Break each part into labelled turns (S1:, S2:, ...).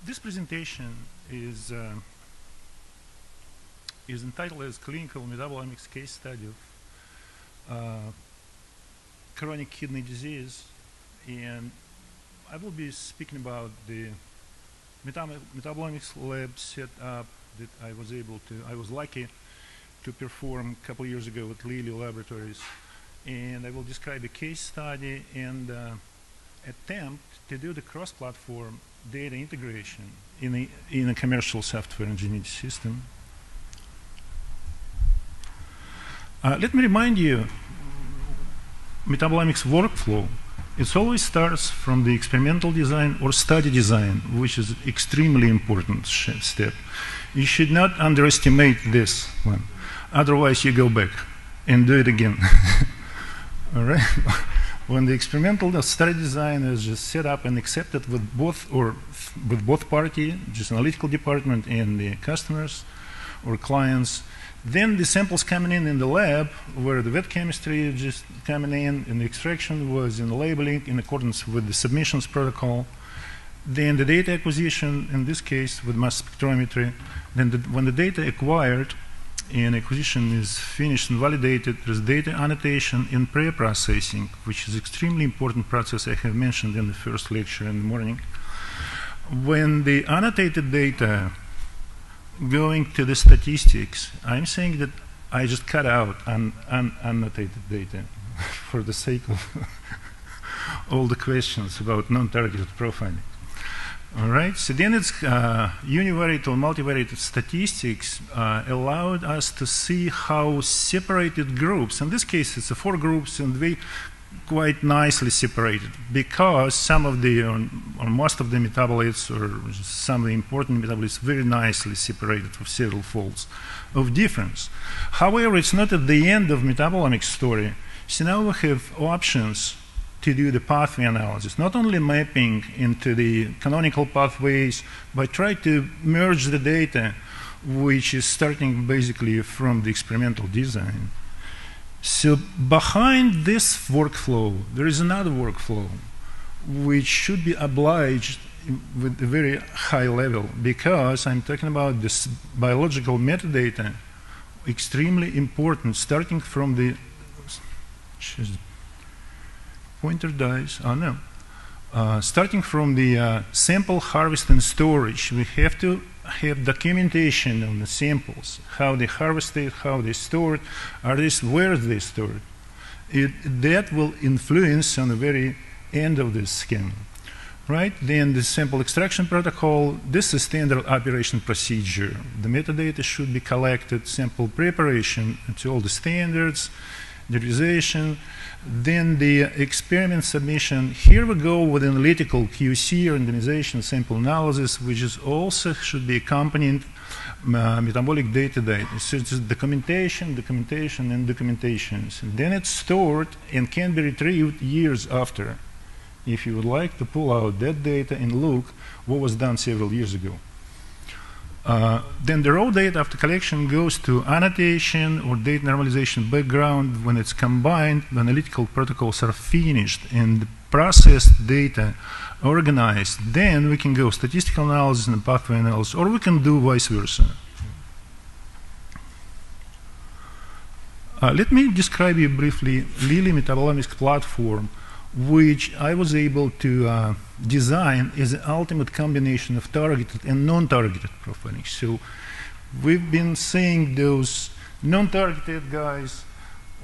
S1: This presentation is entitled as Clinical Metabolomics Case Study of Chronic Kidney Disease, and I will be speaking about the Metabolomics lab setup that I was lucky to perform a couple years ago at Lilly Laboratories, and I will describe a case study and attempt to do the cross-platform data integration in a commercial software Ingenuity system. Let me remind you, Metabolomics workflow, it always starts from the experimental design or study design, which is extremely important step. You should not underestimate this one. Otherwise, you go back and do it again. All right? When the experimental study design is just set up and accepted with both parties, just analytical department and the customers or clients, then the samples coming in the lab, where the wet chemistry is just coming in, and the extraction was in labeling in accordance with the submissions protocol. Then the data acquisition, in this case with mass spectrometry. Then when the data acquired and acquisition is finished and validated, there's data annotation and pre-processing, which is extremely important process I have mentioned in the first lecture in the morning. When the annotated data going to the statistics, I'm saying that I just cut out annotated data for the sake of all the questions about non-targeted profiling. All right, so then it's univariate or multivariate statistics allowed us to see how separated groups, in this case it's 4 groups, and they quite nicely separated because some of the, or most of the metabolites, or some of the important metabolites, very nicely separated with several folds of difference. However, it's not at the end of metabolomics story. So now we have options to do the pathway analysis, not only mapping into the canonical pathways, but try to merge the data, which is starting basically from the experimental design. So behind this workflow, there is another workflow which should be obliged with a very high level, because I'm talking about this biological metadata, extremely important, starting from the pointer dies, oh no. Starting from the sample harvest and storage, we have to have documentation on the samples, how they harvested, how they stored, where they stored. That will influence on the very end of this scheme, right? Then the sample extraction protocol, this is standard operation procedure. The metadata should be collected, sample preparation to all the standards, derivation, then the experiment submission. Here we go with analytical QC, organization, sample analysis, which is also should be accompanied metabolic data. So it's documentation, and documentations. And then it's stored and can be retrieved years after, if you would like to pull out that data and look what was done several years ago. Then the raw data after collection goes to annotation or data normalization background. When it's combined, the analytical protocols are finished and the processed data organized. Then we can go statistical analysis and pathway analysis, or we can do vice versa. Let me describe you briefly Lilly Metabolomics platform, which I was able to design as an ultimate combination of targeted and non-targeted profiling. So we've been seeing those non-targeted guys,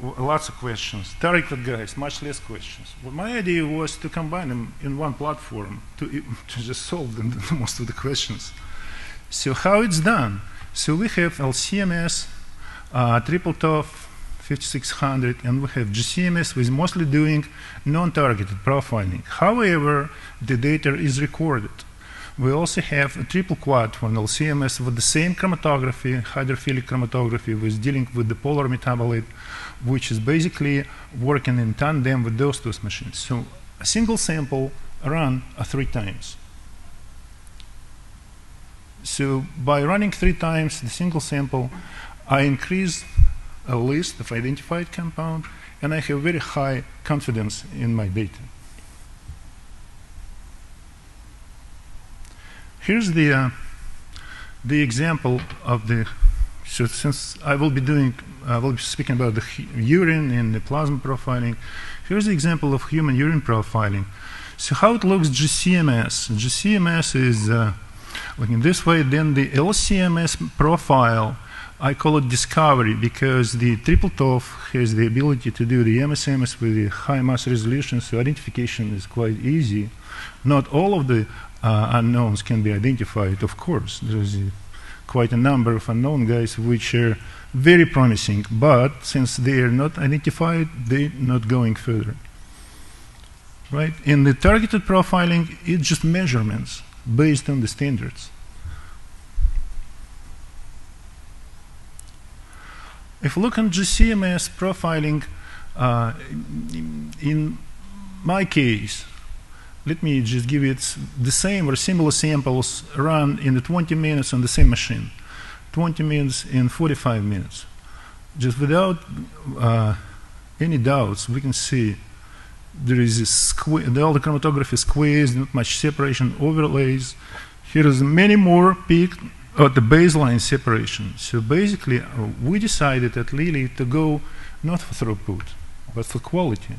S1: lots of questions, targeted guys, much less questions. Well, my idea was to combine them in one platform to just solve most of the questions. So how it's done? So we have LCMS, triple TOF, 5600, and we have GCMS, which is mostly doing non-targeted profiling. However, the data is recorded. We also have a triple quad for an LCMS with the same chromatography, hydrophilic chromatography, with dealing with the polar metabolite, which is basically working in tandem with those 2 machines. So a single sample run 3 times. So by running 3 times the single sample, I increase a list of identified compound, and I have very high confidence in my data. Here's the example of the. So since I will be speaking about the urine and the plasma profiling. Here's the example of human urine profiling. So how it looks GCMS. GCMS is looking this way. Then the LCMS profile, I call it discovery because the triple TOF has the ability to do the MSMS with the high mass resolution, so identification is quite easy. Not all of the unknowns can be identified, of course. There's quite a number of unknown guys which are very promising, but since they are not identified, they're not going further. Right? In the targeted profiling, it's just measurements based on the standards. If you look at GCMS profiling, in my case, let me just give it the same or similar samples run in the 20 minutes on the same machine. 20 minutes in 45 minutes. Just without any doubts, we can see there is all the chromatography squeezed, not much separation, overlays. Here is many more peak at the baseline separation. So basically, we decided at Lilly to go not for throughput, but for quality.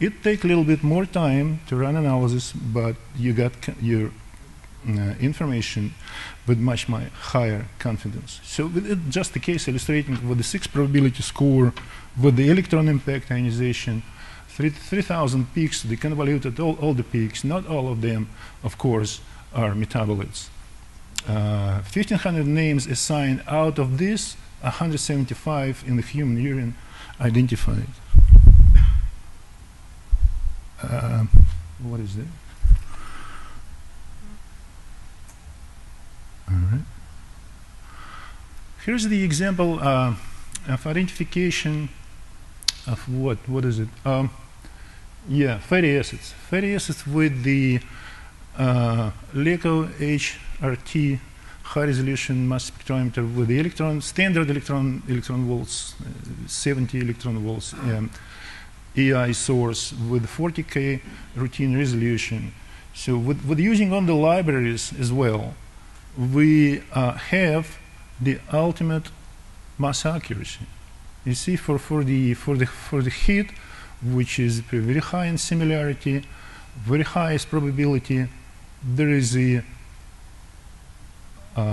S1: It takes a little bit more time to run analysis, but you got your information with much higher confidence. So it's just a case illustrating with the 6 probability score, with the electron impact ionization, 3,000 peaks, they convoluted all the peaks. Not all of them, of course, are metabolites. 1,500 names assigned. Out of this, 175 in the human urine identified. What is that? All right. Here's the example of identification of what? What is it? Yeah, fatty acids. Fatty acids with the LECO HRT high resolution mass spectrometer with the standard electron volts, 70 electron volts. EI source with 40K routine resolution. So with using on the libraries as well, we have the ultimate mass accuracy. You see, for the heat, which is very high in similarity, very highest probability, there is a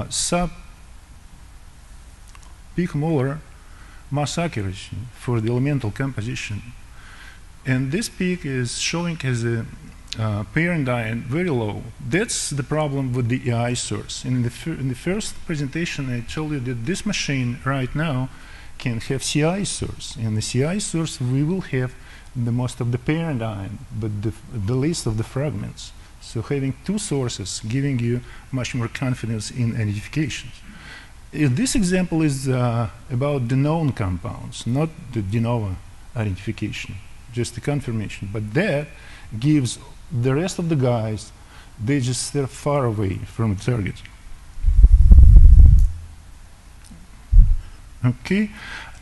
S1: sub picomolar mass accuracy for the elemental composition. And this peak is showing as a parent ion very low. That's the problem with the EI source. In the first presentation, I told you that this machine right now can have CI source. In the CI source, we will have the most of the parent ion, but the least of the fragments. So having 2 sources giving you much more confidence in identifications. This example is about the known compounds, not the de novo identification. Just a confirmation, but that gives the rest of the guys, they're far away from the target. Okay,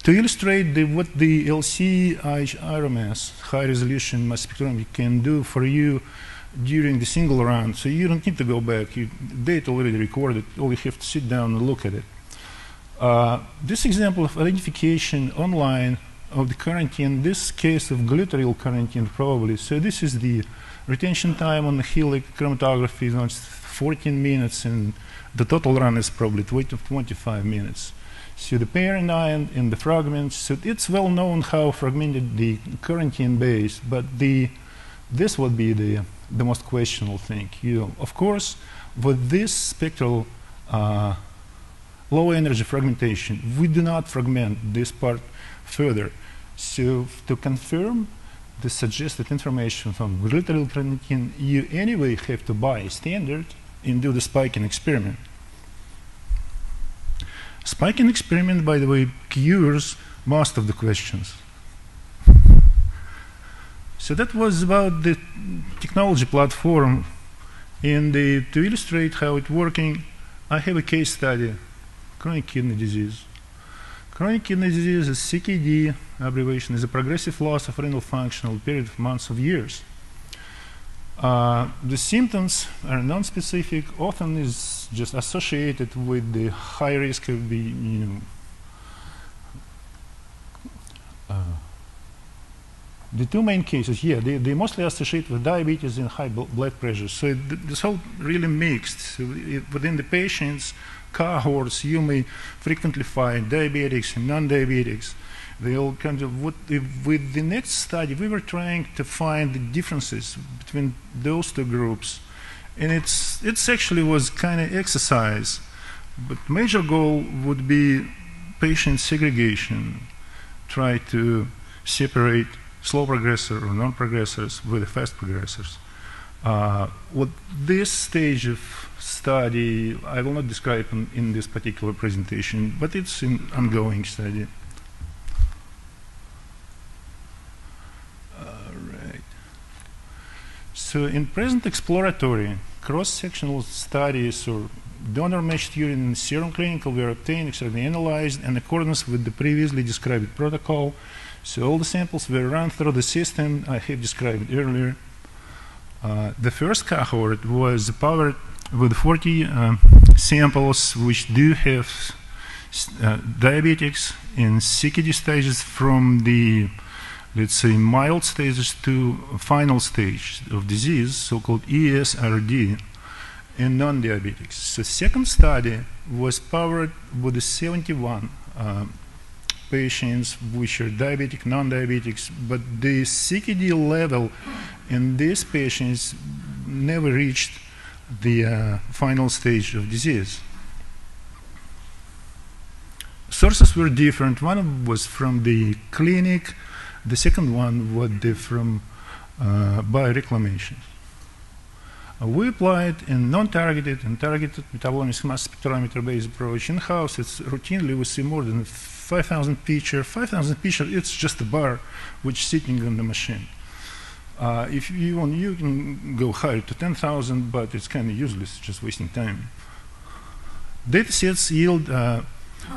S1: to illustrate what the LC-RMS, high resolution mass spectrometry, can do for you during the single run, so you don't need to go back, data already recorded, all you have to sit down and look at it. This example of identification online of the carnitine, this case of gluteryl carnitine probably. So this is the retention time on the helic chromatography, it's 14 minutes, and the total run is probably 25 minutes. So the parent ion and the fragments, so it's well known how fragmented the carnitine base, but this would be the most questionable thing. Of course, with this spectral low energy fragmentation, we do not fragment this part further. So to confirm the suggested information from gluteryl carnitine, you anyway have to buy a standard and do the spiking experiment. Spiking experiment, by the way, cures most of the questions. So that was about the technology platform. And to illustrate how it's working, I have a case study, chronic kidney disease. Chronic kidney disease is CKD, abbreviation, is a progressive loss of renal function over a period of months of years. The symptoms are non-specific, often is just associated with the high risk of the, the two main cases, yeah, they mostly associate with diabetes and high blood pressure. So this all really mixed. So within the patients' cohorts, you may frequently find diabetics and non-diabetics. They all kind of, with the next study, we were trying to find the differences between those two groups. And it's actually was kind of exercise. But major goal would be patient segregation, try to separate slow progressor or non-progressors with the fast progressors. What this stage of study, I will not describe in this particular presentation, but it's an ongoing study. So in present exploratory, cross-sectional studies or donor-matched urine and serum clinical were obtained, externally analyzed in accordance with the previously described protocol. So all the samples were run through the system I have described earlier. The first cohort was powered with 40 samples which do have diabetics in CKD stages from the, let's say, mild stages to final stage of disease, so-called ESRD, and non-diabetics. The second study was powered with the 71 patients which are diabetic, non-diabetics, but the CKD level in these patients never reached the final stage of disease. Sources were different. One was from the clinic, the second one was from bioreclamation. We applied a non-targeted and targeted metabolomics mass spectrometer-based approach in-house. It's routinely we see more than 5,000 pictures. 5,000 pictures, it's just a bar which is sitting on the machine. If you want, you can go higher to 10,000, but it's kind of useless, just wasting time. Datasets yield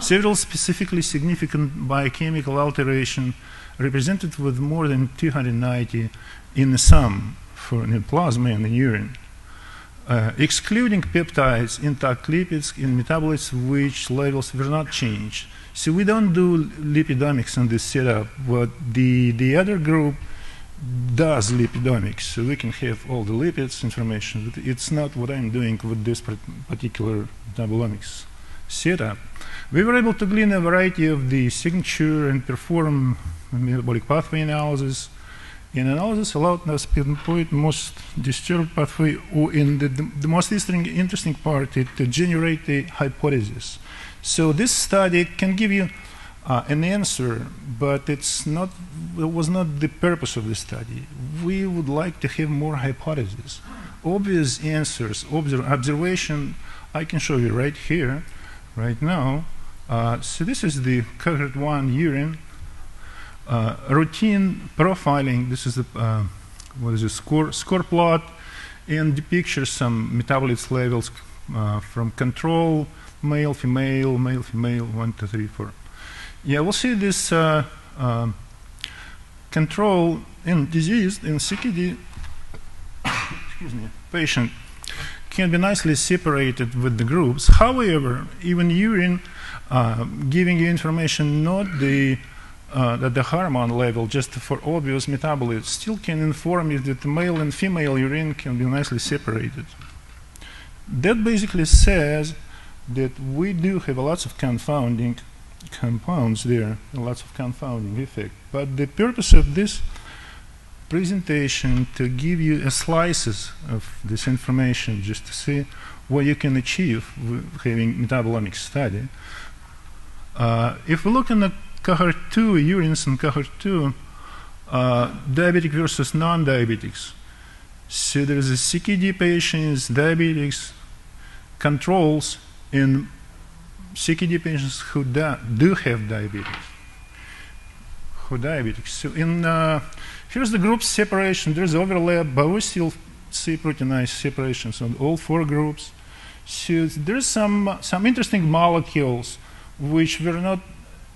S1: several specifically significant biochemical alterations represented with more than 290 in the sum for in plasma and in urine. Excluding peptides, intact lipids, in metabolites which levels were not changed. So we don't do lipidomics in this setup, but the other group does lipidomics. So we can have all the lipids information. But it's not what I'm doing with this particular metabolomics setup. We were able to glean a variety of the signature and perform metabolic pathway analysis. And analysis allowed us to pinpoint most disturbed pathway, or in the most interesting part, it to generate the hypothesis. So this study can give you an answer, but it was not the purpose of the study. We would like to have more hypotheses, obvious answers, observation. I can show you right here, right now. So this is the cohort 1 urine. Routine profiling. This is the what is a score plot, and depicts some metabolites levels from control, male, female, 1, 2, 3, 4. Yeah, we'll see this control in diseased in CKD excuse me, patient can be nicely separated with the groups. However, even urine giving you information not the that the hormone level, just for obvious metabolites, still can inform you that the male and female urine can be nicely separated. That basically says that we do have lots of confounding compounds there, lots of confounding effect. But the purpose of this presentation to give you slices of this information, just to see what you can achieve with having metabolomics study. If we look in the cohort 2, urines in cohort 2, diabetic versus non-diabetics. So there is a CKD patients, diabetics, controls in CKD patients who do have diabetes. So in here's the group separation. There's overlap, but we still see pretty nice separations on all 4 groups. So there's some interesting molecules which were not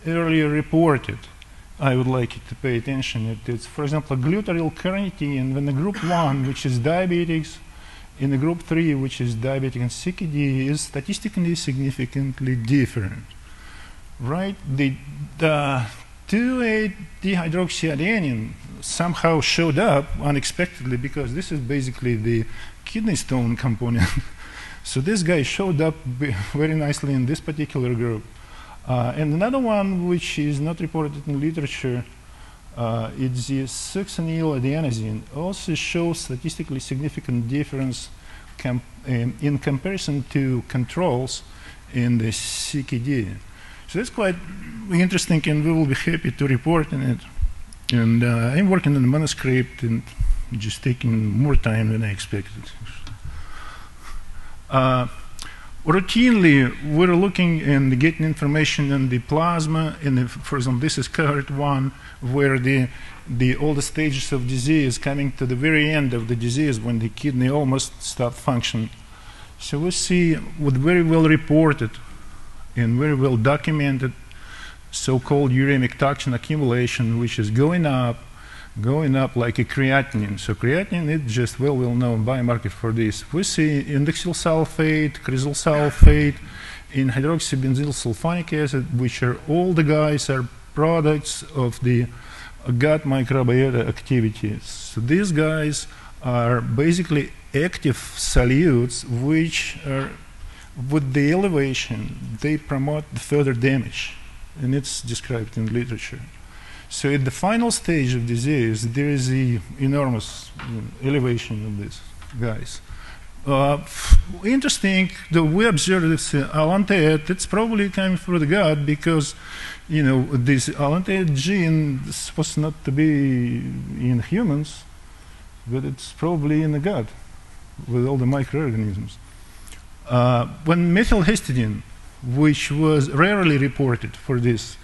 S1: earlier reported. I would like you to pay attention. It's, for example, gluteryl carnitine when the group 1, which is diabetics, in the group 3, which is diabetic and CKD, is statistically significantly different. Right? The 2,8-dehydroxyadenine somehow showed up unexpectedly because this is basically the kidney stone component. So this guy showed up very nicely in this particular group. And another one which is not reported in literature, it's the succinyladenosine, also shows statistically significant difference in comparison to controls in the CKD. So that's quite interesting, and we will be happy to report on it. And I'm working on the manuscript and just taking more time than I expected. Routinely, we're looking and getting information on the plasma, and for example, this is cohort 1, where all the stages of disease coming to the very end of the disease when the kidney almost stopped functioning. So we see with very well reported and very well documented so-called uremic toxin accumulation, which is going up like a creatinine. So creatinine is just well-known biomarker for this. We see indexyl sulfate, cresol sulfate, and hydroxybenzyl sulfonic acid, which are all the guys are products of the gut microbiota activities. So these guys are basically active solutes which are, with the elevation, they promote further damage, and it's described in literature. So at the final stage of disease, there is the enormous elevation of these guys. Interesting that we observed this allantoate. It's probably coming through the gut because, you know, this allantoate gene is supposed not to be in humans, but it's probably in the gut with all the microorganisms. When methylhistidine, which was rarely reported for this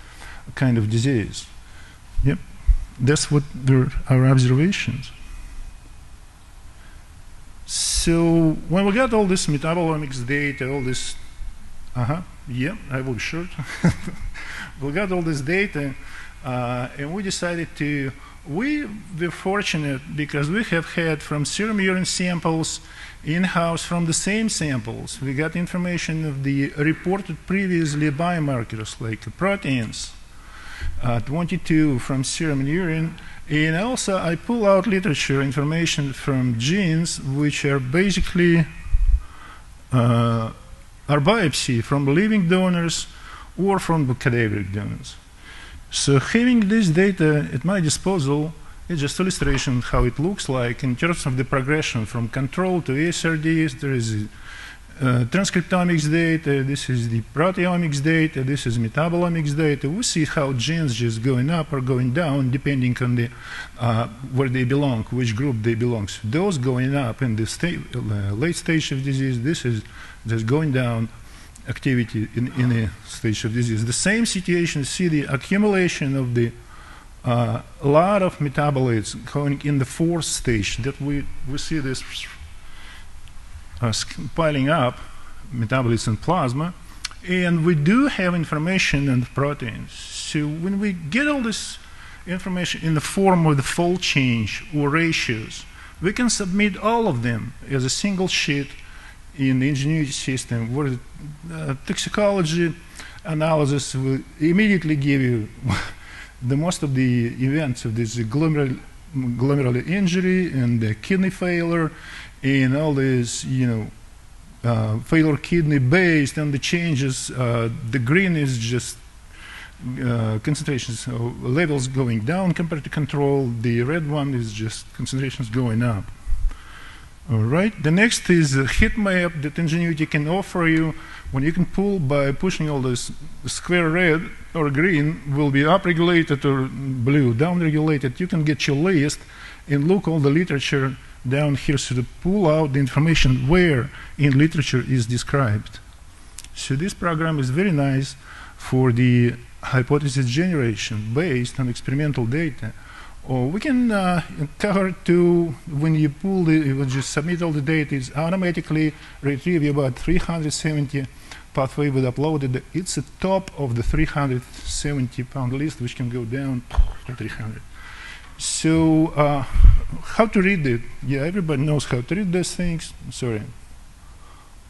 S1: kind of disease, yep, that's what our observations. So when we got all this metabolomics data, all this, yeah, I will be short. We got all this data, and we decided to. We were fortunate because we have had from serum urine samples in-house from the same samples. We got information of the reported previously biomarkers like proteins, 22 from serum and urine, and also I pull out literature information from genes which are basically are biopsy from living donors or from the cadaveric donors. So having this data at my disposal is just illustration how it looks like in terms of the progression from control to ASRDs. There is transcriptomics data, this is the proteomics data, this is metabolomics data. We see how genes just going up or going down depending on the where they belong, which group they belong to. Those going up in the late stage of disease, this is just going down activity in a stage of disease. The same situation, see the accumulation of the lot of metabolites going in the fourth stage that we see this piling up, metabolites in plasma, and we do have information on the proteins. So when we get all this information in the form of the fold change or ratios, we can submit all of them as a single sheet in the Ingenuity system where the toxicology analysis will immediately give you the most of the events of this glomerular injury and the kidney failure and all this, you know, failure kidney based on the changes. The green is just concentrations levels going down compared to control. The red one is just concentrations going up. All right. The next is a heat map that Ingenuity can offer you. When you can pull by pushing all this square red or green will be upregulated or blue downregulated. You can get your list and look all the literature down here so to pull out the information where in literature is described. So this program is very nice for the hypothesis generation based on experimental data. Or we can cover to when you pull the, when you submit all the data, it's automatically retrieve about 370 pathway we uploaded, it's the top of the 370-pound list, which can go down to 300. So how to read it? Yeah, everybody knows how to read these things. Sorry.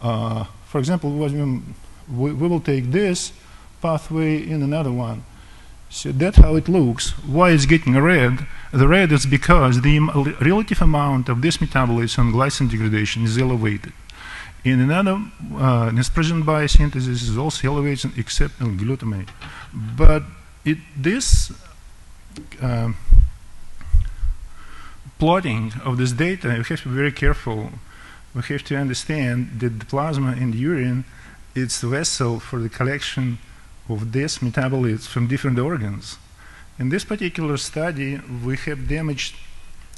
S1: For example, we will take this pathway in another one. So that's how it looks. Why it's getting red? The red is because the relative amount of this metabolites on glycine degradation is elevated. In another, nespressen biosynthesis is also elevated except in glutamate. But this plotting of this data, we have to be very careful. We have to understand that the plasma in the urine is the vessel for the collection of these metabolites from different organs. In this particular study, we have damaged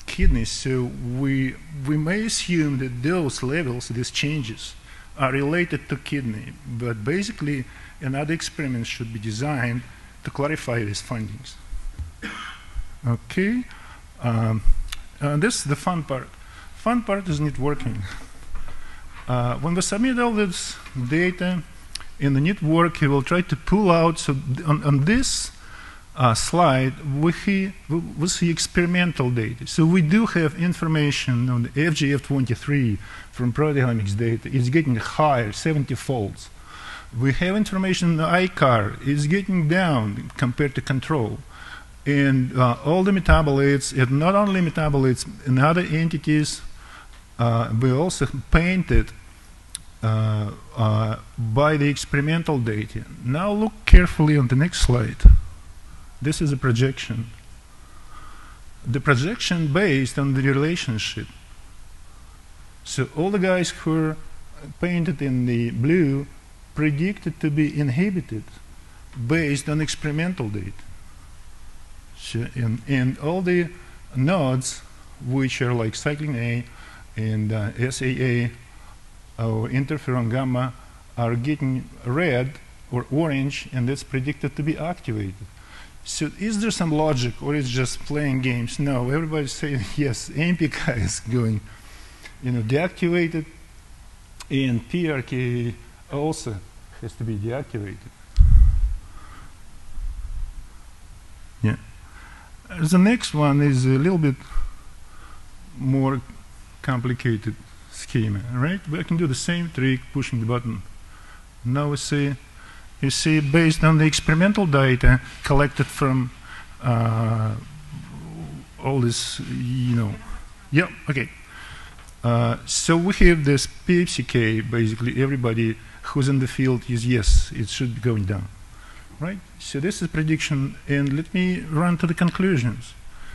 S1: kidneys, so we may assume that those levels, these changes, are related to kidney, but basically another experiment should be designed to clarify these findings. Okay, this is the fun part. Fun part is networking. When we submit all this data in the network, we will try to pull out, so on this slide, we see experimental data. So we do have information on the FGF23 from proteomics data. It's getting higher, 70 folds. We have information on ICAR. It's getting down compared to control. And all the metabolites, and not only metabolites, in other entities, we also painted by the experimental data. Now look carefully on the next slide. This is a projection. The projection based on the relationship. So all the guys who are painted in the blue predicted to be inhibited based on experimental data. So and all the nodes, which are like cyclin A and SAA or interferon gamma, are getting red or orange, and that's predicted to be activated. So is there some logic, or is it just playing games? No, everybody's saying yes, AMPK is going, deactivated, and PRK also has to be deactivated. Yeah. The next one is a little bit more complicated schema, right? We can do the same trick, pushing the button. Now we see, you see, based on the experimental data collected from all this, Yeah, okay. So we have this PFCK, basically everybody who's in the field is yes, it should be going down, right? So this is prediction, and let me run to the conclusions.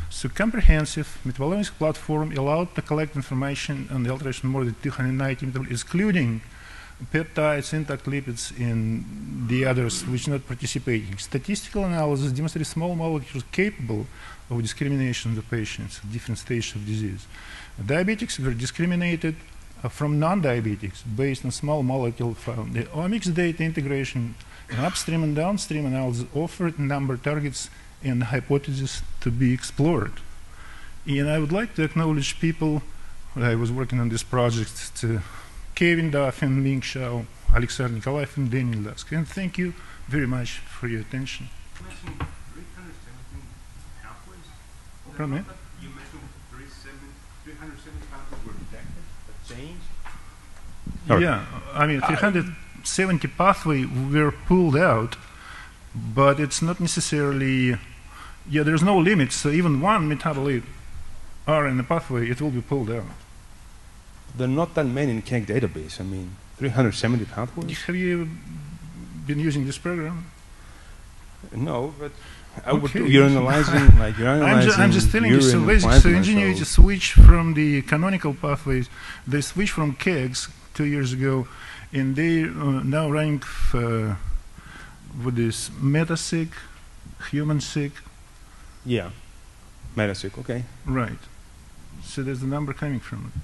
S1: So comprehensive metabolomics platform allowed to collect information on the alteration more than 290 metabolites, excluding peptides, intact lipids, and the others which are not participating. Statistical analysis demonstrated small molecules capable of discrimination of the patients at different stages of disease. Diabetics were discriminated from non-diabetics based on small molecule found. The OMICS data integration and upstream and downstream analysis offered number of targets and hypotheses to be explored. And I would like to acknowledge people who I was working on this project, to Kevin Duffin, Ming Shao, Alexander Nikolaev, and Daniel Lusk. And thank you very much for your attention.
S2: You mentioned 317 pathways.
S1: Pardon me?
S2: You mentioned 370 pathways were detected, a change?
S1: Yeah, I mean, 370 pathways were pulled out, but it's not necessarily, there's no limit, so even one metabolite are in the pathway, it will be pulled out.
S2: There are not that many in KEGG database. I mean, 370 pathways?
S1: Have you been using this program?
S2: No, but
S1: Okay.
S2: you're analyzing,
S1: I'm just telling you, so basically, so Ingenuity switched from the canonical pathways, they switched from KEGGs 2 years ago, and they now running with this MetaSig, HumanSig.
S2: Yeah, MetaSig, okay.
S1: Right. So there's the number coming from it.